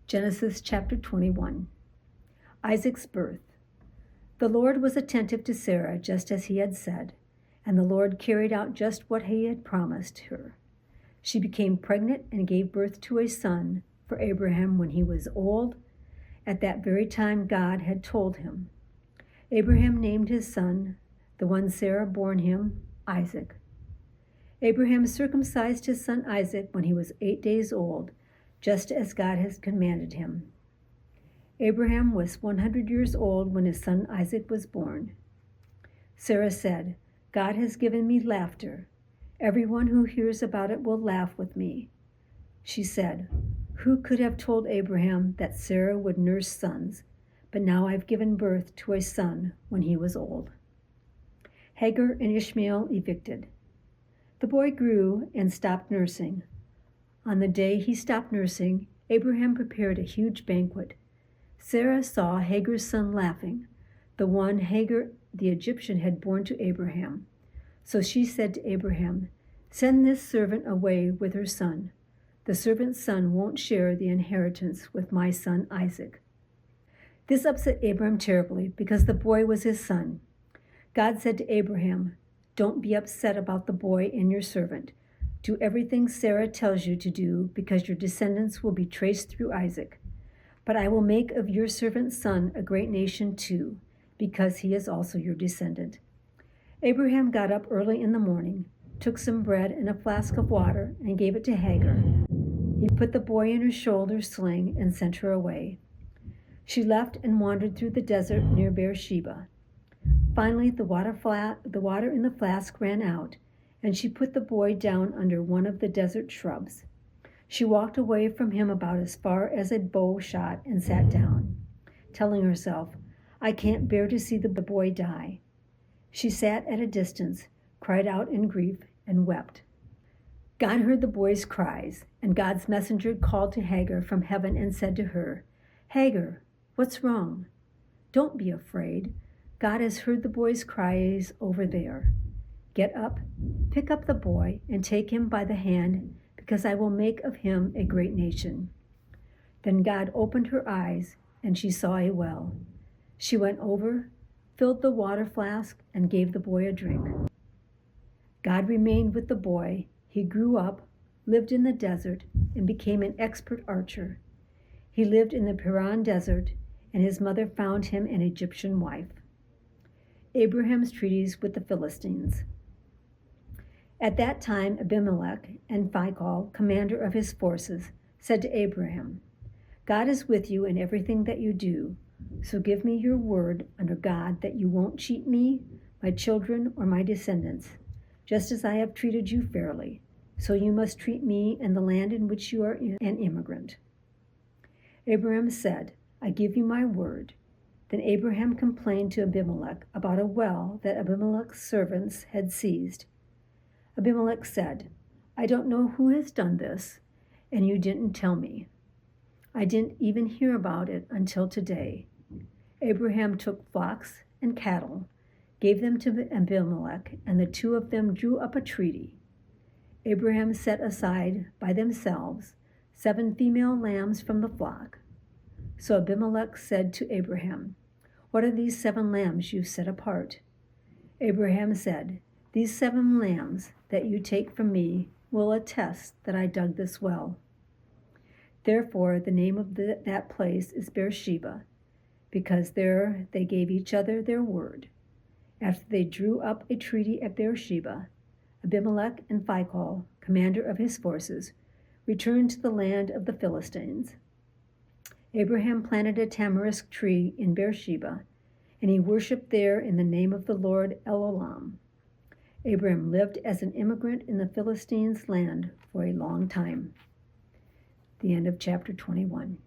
Genesis chapter 21. Isaac's birth. The Lord was attentive to Sarah just as he had said, and the Lord carried out just what he had promised her. She became pregnant and gave birth to a son for Abraham when he was old, at that very time God had told him. Abraham named his son, the one Sarah bore him, Isaac. Abraham circumcised his son Isaac when he was 8 days old, just as God has commanded him. Abraham was 100 years old when his son Isaac was born. Sarah said, "God has given me laughter. Everyone who hears about it will laugh with me." She said, "Who could have told Abraham that Sarah would nurse sons? But now I've given birth to a son when he was old." Hagar and Ishmael evicted. The boy grew and stopped nursing. On the day he stopped nursing, Abraham prepared a huge banquet. Sarah saw Hagar's son laughing, the one Hagar the Egyptian had borne to Abraham. So she said to Abraham, "Send this servant away with her son. The servant's son won't share the inheritance with my son Isaac." This upset Abraham terribly because the boy was his son. God said to Abraham, "Don't be upset about the boy and your servant. Do everything Sarah tells you to do, because your descendants will be traced through Isaac. But I will make of your servant's son a great nation too, because he is also your descendant." Abraham got up early in the morning, took some bread and a flask of water, and gave it to Hagar. He put the boy in her shoulder sling and sent her away. She left and wandered through the desert near Beersheba. Finally, the water in the flask ran out, and she put the boy down under one of the desert shrubs. She walked away from him about as far as a bow shot and sat down, telling herself, "I can't bear to see the boy die." She sat at a distance, cried out in grief, and wept. God heard the boy's cries, and God's messenger called to Hagar from heaven and said to her, "Hagar, what's wrong? Don't be afraid. God has heard the boy's cries over there. Get up, pick up the boy, and take him by the hand, because I will make of him a great nation." Then God opened her eyes, and she saw a well. She went over, filled the water flask, and gave the boy a drink. God remained with the boy. He grew up, lived in the desert, and became an expert archer. He lived in the Paran desert, and his mother found him an Egyptian wife. Abraham's treaties with the Philistines. At that time, Abimelech and Phicol, commander of his forces, said to Abraham, "God is with you in everything that you do, so give me your word under God that you won't cheat me, my children, or my descendants. Just as I have treated you fairly, so you must treat me and the land in which you are an immigrant." Abraham said, "I give you my word." Then Abraham complained to Abimelech about a well that Abimelech's servants had seized. Abimelech said, "I don't know who has done this, and you didn't tell me. I didn't even hear about it until today." Abraham took flocks and cattle, gave them to Abimelech, and the two of them drew up a treaty. Abraham set aside by themselves 7 female lambs from the flock. So Abimelech said to Abraham, "What are these 7 lambs you've set apart?" Abraham said, "These 7 lambs that you take from me will attest that I dug this well." Therefore the name of that place is Beersheba, because there they gave each other their word. After they drew up a treaty at Beersheba, Abimelech and Phicol, commander of his forces, returned to the land of the Philistines. Abraham planted a tamarisk tree in Beersheba, and he worshipped there in the name of the Lord Elolam. Abraham lived as an immigrant in the Philistines' land for a long time. The end of chapter 21.